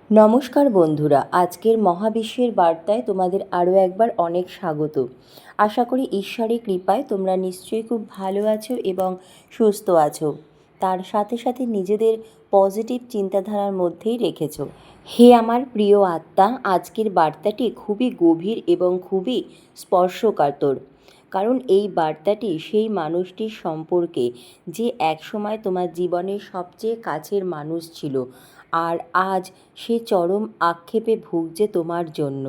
নমস্কার বন্ধুরা, আজকের মহাবিশ্বের বার্তায় তোমাদের আরও একবার অনেক স্বাগত। আশা করি ঈশ্বরের কৃপায় তোমরা নিশ্চয়ই খুব ভালো আছো এবং সুস্থ আছো। তার সাথে সাথে নিজেদের পজিটিভ চিন্তাধারার মধ্যেই রেখেছো। হে আমার প্রিয় আত্মা, আজকের বার্তাটি খুবই গভীর এবং খুবই স্পর্শকাতর। কারণ এই বার্তাটি সেই মানুষটির সম্পর্কে যে একসময় তোমার জীবনের সবচেয়ে কাছের মানুষ ছিল, আর আজ সে চরম আক্ষেপে ভুগছে তোমার জন্য।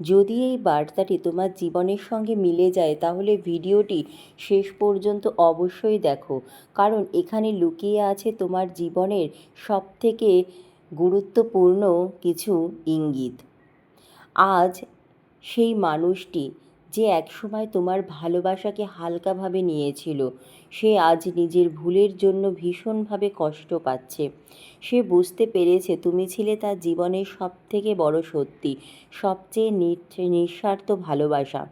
যদি এই বার্তাটি তোমার জীবনের সঙ্গে মিলে যায় তাহলে ভিডিওটি শেষ পর্যন্ত অবশ্যই দেখো, কারণ এখানে লুকিয়ে আছে তোমার জীবনের সবথেকে গুরুত্বপূর্ণ কিছু ইঙ্গিত। আজ সেই মানুষটি যে একসময় তোমার ভালোবাসাকে হালকাভাবে নিয়েছিল, সে আজ নিজের ভুলের জন্য ভীষণভাবে কষ্ট পাচ্ছে। সে বুঝতে পেরেছে তুমি ছিলে তার জীবনের সবথেকে বড় সত্যি, সবচেয়ে নিঃস্বার্থ ভালোবাসা।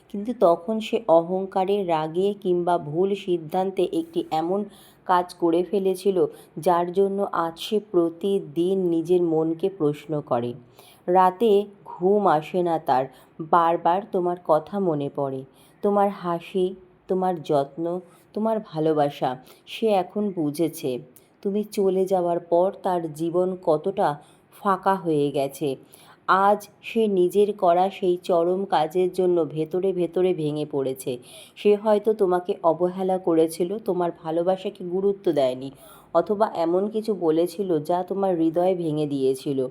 কিন্তু তখন সে অহংকারে, রাগে কিংবা ভুল সিদ্ধান্তে একটি এমন কাজ করে ফেলেছিল যার জন্য আজ সে প্রতিদিন নিজের মনকে প্রশ্ন করে। রাতে ঘুম আসে না তার, বারবার তোমার কথা মনে পড়ে, তোমার হাসি, তোমার যত্ন, তোমার ভালোবাসা। সে এখন বুঝেছে তুমি চলে যাওয়ার পর তার জীবন কতটা ফাঁকা হয়ে গেছে। আজ সে নিজের করা সেই চরম কাজের জন্য ভেতরে ভেতরে ভেঙে পড়েছে। সে হয়তো তোমাকে অবহেলা করেছিল, তোমার ভালোবাসাকে গুরুত্ব দেয়নি, অথবা এমন কিছু বলেছিল যা তোমার হৃদয় ভেঙে দিয়েছিল।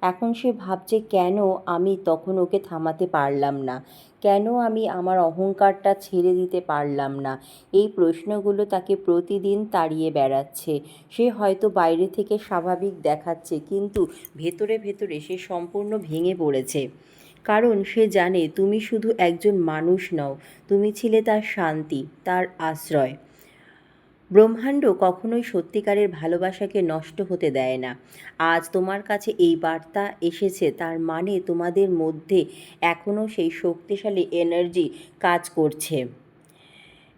এখন সে ভাবছে, কেন আমি তখন ওকে থামাতে পারলাম না, কেন আমি আমার অহংকারটা ছেড়ে দিতে পারলাম না। এই প্রশ্নগুলো তাকে প্রতিদিন তাড়িয়ে বেড়াচ্ছে। সে হয়তো বাইরে থেকে স্বাভাবিক দেখাচ্ছে, কিন্তু ভেতরে ভেতরে সে সম্পূর্ণ ভেঙে পড়েছে। কারণ সে জানে তুমি শুধু একজন মানুষ নও, তুমি ছিলে তার শান্তি, তার আশ্রয়। ব্রহ্মাণ্ড কখনোই সত্যিকারের ভালোবাসাকে নষ্ট হতে দেয় না। আজ তোমার কাছে এই বার্তা এসেছে, তার মানে তোমাদের মধ্যে এখনও সেই শক্তিশালী এনার্জি কাজ করছে।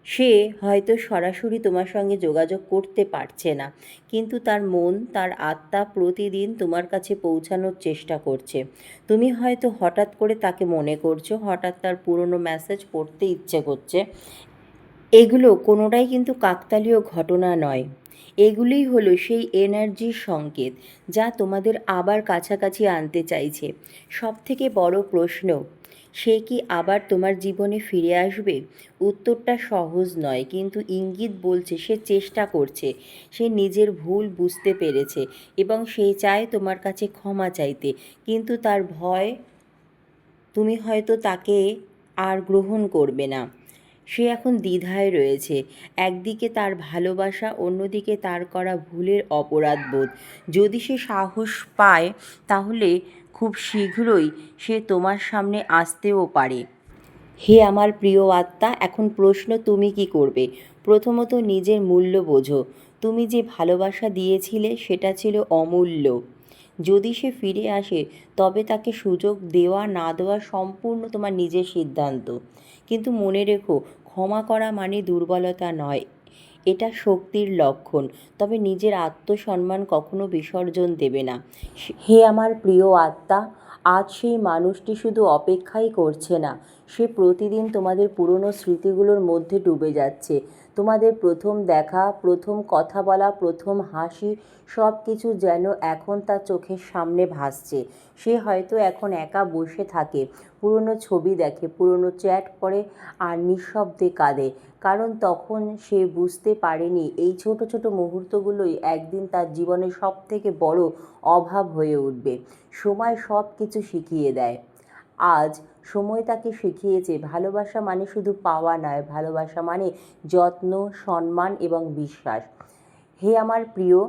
সে হয়তো সরাসরি তোমার সঙ্গে যোগাযোগ করতে পারছে না, কিন্তু তার মন, তার আত্মা প্রতিদিন তোমার কাছে পৌঁছানোর চেষ্টা করছে। তুমি হয়তো হঠাৎ করে তাকে মনে করছো, হঠাৎ তার পুরনো মেসেজ পড়তে ইচ্ছে করছে। এগুলো কোনোটাই কিন্তু কাকতালীয় ঘটনা নয়। এগুলোই হলো সেই এনার্জির সংকেত যা তোমাদের আবার কাছাকাছি আনতে চাইছে। সবথেকে বড় প্রশ্ন, সে কি আবার তোমার জীবনে ফিরে আসবে? উত্তরটা সহজ নয়, কিন্তু ইঙ্গিত বলছে সে চেষ্টা করছে। সে নিজের ভুল বুঝতে পেরেছে এবং সে চায় তোমার কাছে ক্ষমা চাইতে, কিন্তু তার ভয় তুমি হয়তো তাকে আর গ্রহণ করবে না। সে এখন দ্বিধায় রয়েছে, একদিকে তার ভালোবাসা, অন্যদিকে তার করা ভুলের অপরাধবোধ। যদি সে সাহস পায় তাহলে খুব শীঘ্রই সে তোমার সামনে আসতেও পারে। হে আমার প্রিয় আত্মা, এখন প্রশ্ন, তুমি কি করবে? প্রথমত নিজের মূল্য বোঝো। তুমি যে ভালোবাসা দিয়েছিলে সেটা ছিল অমূল্য। যদি সে ফিরে আসে তবে তাকে সুযোগ দেওয়া না দেওয়া সম্পূর্ণ তোমার নিজের সিদ্ধান্ত। কিন্তু মনে রেখো, ক্ষমা করা মানে দুর্বলতা নয়, এটা শক্তির লক্ষণ। তবে নিজের আত্মসম্মান কখনো বিসর্জন দেবে না। হে আমার প্রিয় আত্মা, আজ সেই মানুষটি শুধু অপেক্ষাই করছে না, সে প্রতিদিন তোমাদের পুরনো স্মৃতিগুলোর মধ্যে ডুবে যাচ্ছে। তোমাদের প্রথম দেখা, প্রথম কথা বলা, প্রথম হাসি, সব কিছু যেন এখন তার চোখের সামনে ভাসছে। সে হয়তো এখন একা বসে থাকে, পুরনো ছবি দেখে, পুরনো চ্যাট পড়ে আর নিঃশব্দে কাঁদে। কারণ তখন সে বুঝতে পারেনি এই ছোট ছোট মুহূর্তগুলোই একদিন তার জীবনের সবথেকে বড় অভাব হয়ে উঠবে। সময় সব কিছু শিখিয়ে দেয়। আজ সময় তাকে শিখিয়েছে ভালোবাসা মানে শুধু পাওয়া নয়, ভালোবাসা মানে যত্ন, সম্মান এবং বিশ্বাস। হে আমার প্রিয়,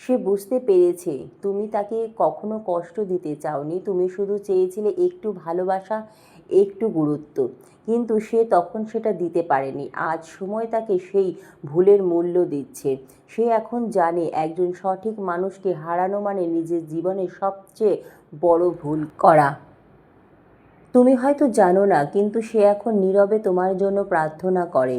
সে বুঝতে পেরেছে তুমি তাকে কখনো কষ্ট দিতে চাওনি, তুমি শুধু চেয়েছিলে একটু ভালোবাসা, একটু গুরুত্ব। কিন্তু সে তখন সেটা দিতে পারেনি। আজ সময় তাকে সেই ভুলের মূল্য দিচ্ছে। সে এখন জানে একজন সঠিক মানুষকে হারানো মানে নিজের জীবনের সবচেয়ে বড় ভুল করা। তুমি হয়তো জানো না, কিন্তু সে এখন নীরবে তোমার জন্য প্রার্থনা করে।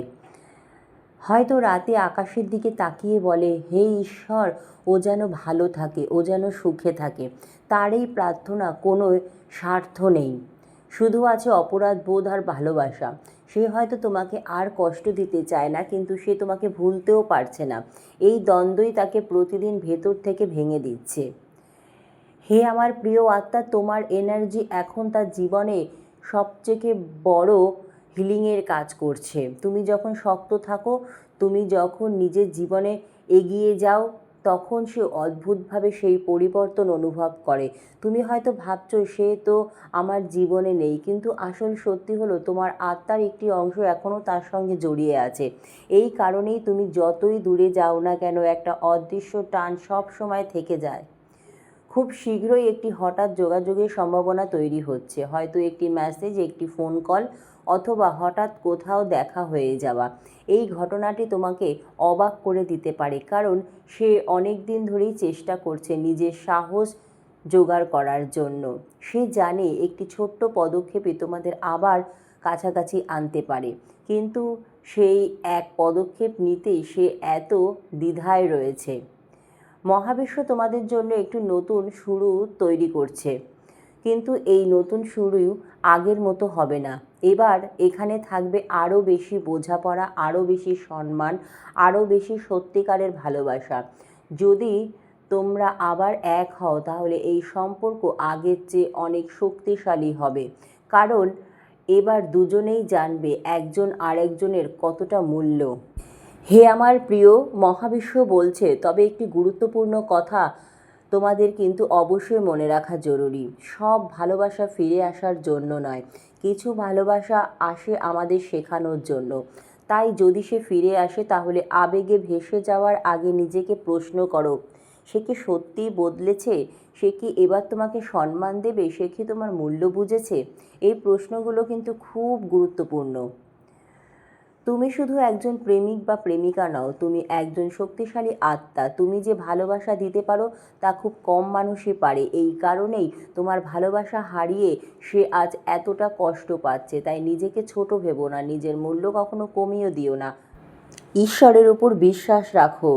হয়তো রাতে আকাশের দিকে তাকিয়ে বলে, হে ঈশ্বর, ও যেন ভালো থাকে, ও যেন সুখে থাকে। তার এই প্রার্থনা কোনো স্বার্থ নেই, শুধু আছে অপরাধ বোধ আর ভালোবাসা। সে হয়তো তোমাকে আর কষ্ট দিতে চায় না, কিন্তু সে তোমাকে ভুলতেও পারছে না। এই দ্বন্দ্বই তাকে প্রতিদিন ভেতর থেকে ভেঙে দিচ্ছে। হে আমার প্রিয় আত্মা, তোমার এনার্জি এখন তার জীবনে সবথেকে বড় হিলিংয়ের কাজ করছে। তুমি যখন শক্ত থাকো, তুমি যখন নিজের জীবনে এগিয়ে যাও, তখন সে অদ্ভুতভাবে সেই পরিবর্তন অনুভব করে। তুমি হয়তো ভাবছো, সে তো আমার জীবনে নেই, কিন্তু আসল সত্যি হলো তোমার আত্মার একটি অংশ এখনও তার সঙ্গে জড়িয়ে আছে। এই কারণেই তুমি যতই দূরে যাও না কেন, একটা অদৃশ্য টান সব সময় থেকে যায়। খুব শীঘ্রই একটি হঠাৎ যোগাযোগের সম্ভাবনা তৈরি হচ্ছে, হয়তো একটি মেসেজ, একটি ফোন কল, অথবা হঠাৎ কোথাও দেখা হয়ে যাওয়া। এই ঘটনাটি তোমাকে অবাক করে দিতে পারে, কারণ সে অনেক দিন ধরেই চেষ্টা করছে নিজের সাহস জোগাড় করার জন্য। সে জানে একটি ছোট্ট পদক্ষেপে তোমাদের আবার কাছাকাছি আনতে পারে, কিন্তু সেই এক পদক্ষেপ নিতেই সে এত দ্বিধায় রয়েছে। মহাবিশ্ব তোমাদের জন্য একটু নতুন শুরু তৈরি করছে, কিন্তু এই নতুন শুরু আগের মতো হবে না। এবার এখানে থাকবে আরও বেশি বোঝাপড়া, আরও বেশি সম্মান, আরও বেশি সত্যিকারের ভালোবাসা। যদি তোমরা আবার এক হও, তাহলে এই সম্পর্ক আগের চেয়ে অনেক শক্তিশালী হবে, কারণ এবার দুজনেই জানবে একজন আরেকজনের কতটা মূল্য। হে আমার প্রিয়, মহাবিশ্ব বলছে, তবে একটি গুরুত্বপূর্ণ কথা তোমাদের কিন্তু অবশ্যই মনে রাখা জরুরি। সব ভালোবাসা ফিরে আসার জন্য নয়, কিছু ভালোবাসা আসে আমাদের শেখানোর জন্য। তাই যদি সে ফিরে আসে, তাহলে আবেগে ভেসে যাওয়ার আগে নিজেকে প্রশ্ন করো, সে কি সত্যিই বদলেছে? সে কি এবার তোমাকে সম্মান দেবে? সে কি তোমার মূল্য বুঝেছে? এই প্রশ্নগুলো কিন্তু খুব গুরুত্বপূর্ণ। তুমি শুধু একজন প্রেমিক বা প্রেমিকা নও, তুমি একজন শক্তিশালী আত্মা। তুমি যে ভালোবাসা দিতে পারো তা খুব কম মানুষই পারে। এই কারণেই তোমার ভালোবাসা হারিয়ে সে আজ এতটা কষ্ট পাচ্ছে। তাই নিজেকে ছোট ভেবো না, নিজের মূল্য কখনো কমিয়ে দিও না। ঈশ্বরের উপর বিশ্বাস রাখো।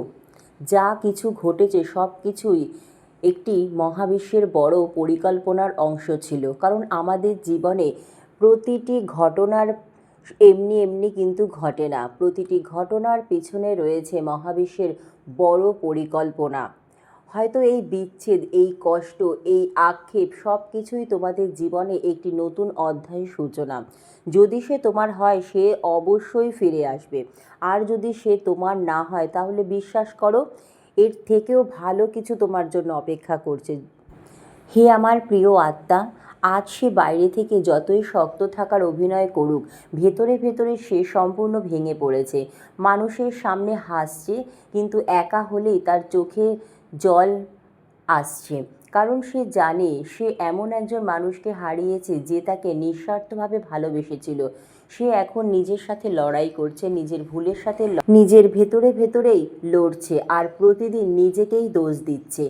যা কিছু ঘটেছে সব কিছুই একটি মহাবিশ্বের বড় পরিকল্পনার অংশ ছিল, কারণ আমাদের জীবনে প্রতিটি ঘটনার এমনি এমনি কিন্তু ঘটে না। প্রতিটি ঘটনার পিছনে রয়েছে মহাবিশ্বের বড় পরিকল্পনা। হয়তো এই বিচ্ছেদ, এই কষ্ট, এই আক্ষেপ সব কিছুই তোমাদের জীবনে একটি নতুন অধ্যায়ের সূচনা। যদি সে তোমার হয়, সে অবশ্যই ফিরে আসবে। আর যদি সে তোমার না হয়, তাহলে বিশ্বাস করো, এর থেকেও ভালো কিছু তোমার জন্য অপেক্ষা করছে। হে আমার প্রিয় আত্মা, আজ সে বাইরে থেকে যতই শক্ত থাকার অভিনয় করুক, ভেতরে ভেতরে সে সম্পূর্ণ ভেঙে পড়েছে। মানুষের সামনে হাসছে, কিন্তু একা হলেই তার চোখে জল আসছে, কারণ সে জানে সে এমন একজন মানুষকে হারিয়েছে যে তাকে নিঃস্বার্থভাবে ভালোবেসেছিল। সে এখন নিজের সাথে লড়াই করছে, নিজের ভুলের সাথে নিজের ভেতরে ভেতরেই লড়ছে, আর প্রতিদিন নিজেকেই দোষ দিচ্ছে।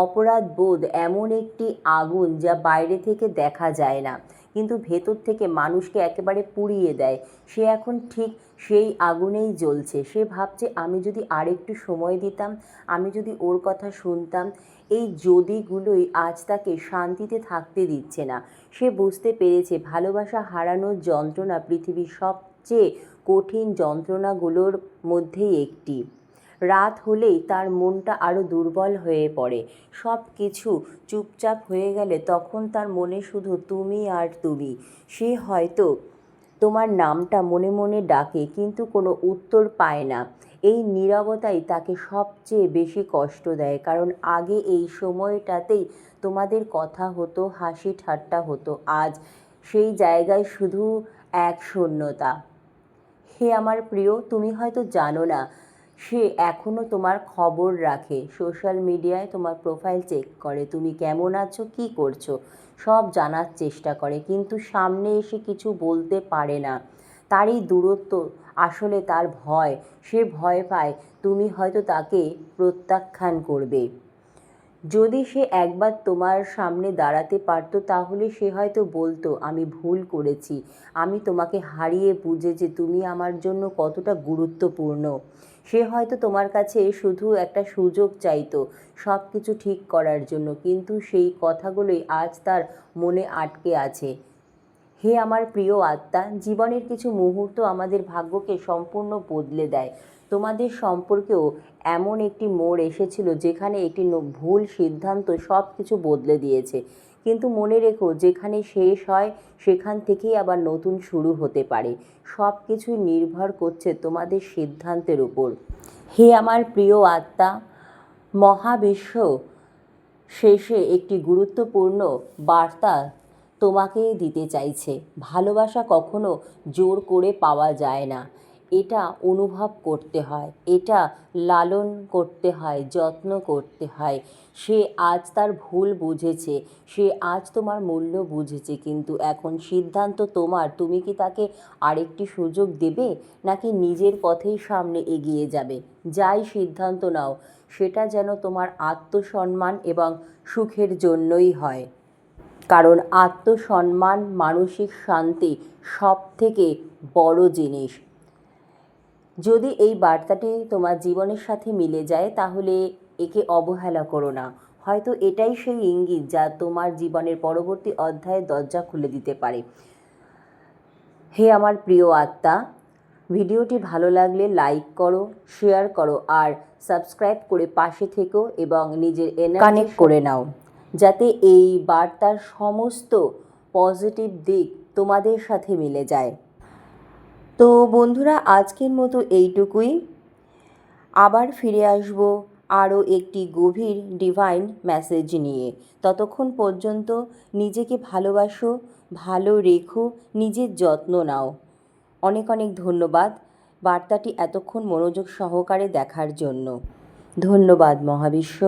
অপরাধ বোধ এমন একটি আগুন যা বাইরে থেকে দেখা যায় না, কিন্তু ভেতর থেকে মানুষকে একেবারে পুড়িয়ে দেয়। সে এখন ঠিক সেই আগুনেই জ্বলছে। সে ভাবছে, আমি যদি আরেকটু সময় দিতাম, আমি যদি ওর কথা শুনতাম। এই যদিগুলোই আজ তাকে শান্তিতে থাকতে দিচ্ছে না। সে বুঝতে পেরেছে ভালোবাসা হারানোর যন্ত্রণা পৃথিবীর সবচেয়ে কঠিন যন্ত্রণাগুলোর মধ্যেই একটি। রাত হলেই তার মনটা আরও দুর্বল হয়ে পড়ে। সব কিছু চুপচাপ হয়ে গেলে তখন তার মনে শুধু তুমি আর তুমি। সে হয়তো তোমার নামটা মনে মনে ডাকে, কিন্তু কোনো উত্তর পায় না। এই নীরবতাই তাকে সবচেয়ে বেশি কষ্ট দেয়, কারণ আগে এই সময়টাতেই তোমাদের কথা হতো, হাসি ঠাট্টা হতো। আজ সেই জায়গায় শুধু এক শূন্যতা। হে আমার প্রিয়, তুমি হয়তো জানো না, সে এখনও তোমার খবর রাখে, সোশ্যাল মিডিয়ায় তোমার প্রোফাইল চেক করে, তুমি কেমন আছো, কী করছো, সব জানার চেষ্টা করে, কিন্তু সামনে এসে কিছু বলতে পারে না। তার এই দূরত্ব আসলে তার ভয়। সে ভয় পায় তুমি হয়তো তাকে প্রত্যাখ্যান করবে। যদি সে একবার তোমার সামনে দাঁড়াতে পারতো তাহলে সে হয়তো বলতো, আমি ভুল করেছি, আমি তোমাকে হারিয়ে বুঝেছি তুমি আমার জন্য কতটা গুরুত্বপূর্ণ। সে হয়তো তোমার কাছে শুধু একটা সুযোগ চাইতো সব কিছু ঠিক করার জন্য, কিন্তু সেই কথাগুলোই আজ তার মনে আটকে আছে। হে আমার প্রিয় আত্মা, জীবনের কিছু মুহূর্ত আমাদের ভাগ্যকে সম্পূর্ণ বদলে দেয়। তোমাদের সম্পর্কেও এমন একটি মোড় এসেছিল যেখানে একটি ভুল সিদ্ধান্ত সব কিছু বদলে দিয়েছে। কিন্তু মনে রেখো, যেখানে শেষ হয় সেখান থেকেই আবার নতুন শুরু হতে পারে। সব কিছুই নির্ভর করছে তোমাদের সিদ্ধান্তের উপর। হে আমার প্রিয় আত্মা, মহাবিশ্ব শেষে একটি গুরুত্বপূর্ণ বার্তা তোমাকে দিতে চাইছে। ভালোবাসা কখনো জোর করে পাওয়া যায় না, এটা অনুভব করতে হয়, এটা লালন করতে হয়, যত্ন করতে হয়। সে আজ তার ভুল বুঝেছে, সে আজ তোমার মূল্য বুঝেছে, কিন্তু এখন সিদ্ধান্ত তোমার। তুমি কি তাকে আরেকটি সুযোগ দেবে, নাকি নিজের পথেই সামনে এগিয়ে যাবে? যাই সিদ্ধান্ত নাও, সেটা যেন তোমার আত্মসম্মান এবং সুখের জন্যই হয়, কারণ আত্মসম্মান, মানসিক শান্তি সবথেকে বড় জিনিস। যদি এই বার্তাটি তোমার জীবনের সাথে মিলে যায় তাহলে একে অবহেলা করো না। হয়তো এটাই সেই ইঙ্গিত যা তোমার জীবনের পরবর্তী অধ্যায়ের দরজা খুলে দিতে পারে। হে আমার প্রিয় আত্মা, ভিডিওটি ভালো লাগলে লাইক করো, শেয়ার করো আর সাবস্ক্রাইব করে পাশে থেকো এবং নিজের এনার্জি কানেক্ট করে নাও, যাতে এই বার্তার সমস্ত পজিটিভ দিক তোমাদের সাথে মিলে যায়। তো বন্ধুরা, আজকের মতো এইটুকুই। আবার ফিরে আসবো আরও একটি গভীর ডিভাইন মেসেজ নিয়ে। ততক্ষণ পর্যন্ত নিজেকে ভালোবাসো, ভালো রেখো, নিজের যত্ন নাও। অনেক অনেক ধন্যবাদ বার্তাটি এতক্ষণ মনোযোগ সহকারে দেখার জন্য। ধন্যবাদ মহাবিশ্ব।